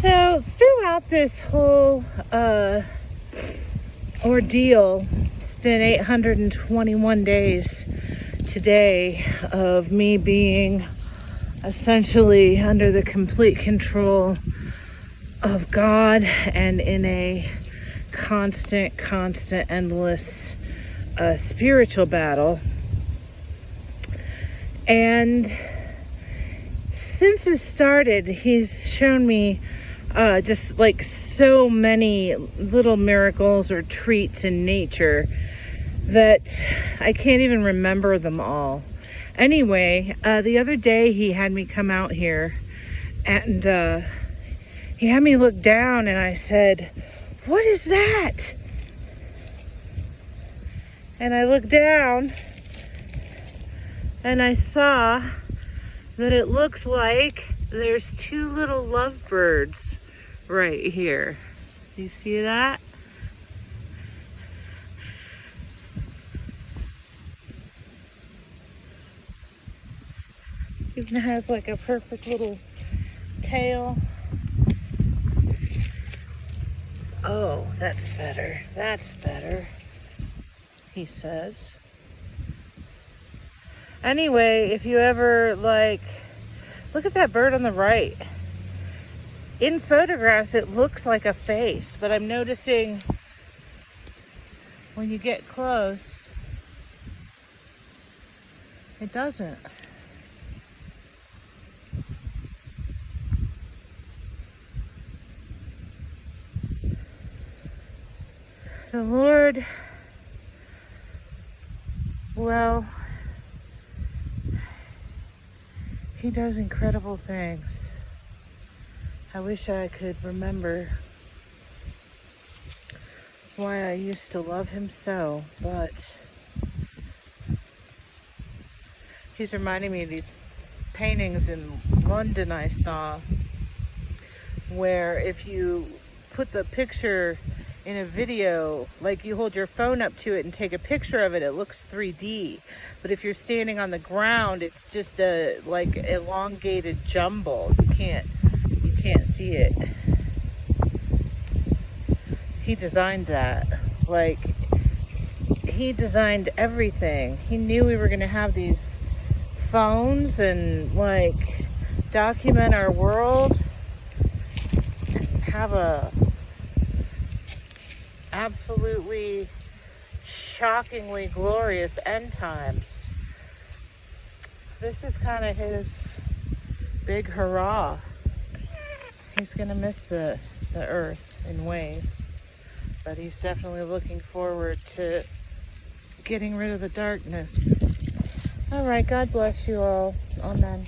So throughout this whole ordeal, it's been 821 days today of me being essentially under the complete control of God and in a constant, endless spiritual battle. And since it started, he's shown me just like so many little miracles or treats in nature that I can't even remember them all. Anyway, the other day he had me come out here and he had me look down, and I said, "What is that?" And I looked down and I saw that it looks like there's two little lovebirds right here. Do you see that? Even has like a perfect little tail. Oh, that's better. That's better, he says. Anyway, if you ever look at that bird on the right. In photographs, it looks like a face, but I'm noticing when you get close, it doesn't. The Lord, well, he does incredible things. I wish I could remember why I used to love him so, but he's reminding me of these paintings in London I saw, where if you put the picture in a video, like you hold your phone up to it and take a picture of it, it looks 3D. But if you're standing on the ground, it's just a like elongated jumble. You can't see it. He designed that. Like, he designed everything. He knew we were gonna have these phones and like document our world, have a absolutely shockingly glorious end times. This is kind of his big hurrah. He's gonna miss the earth in ways, but he's definitely looking forward to getting rid of the darkness. All right, God bless you all. Amen.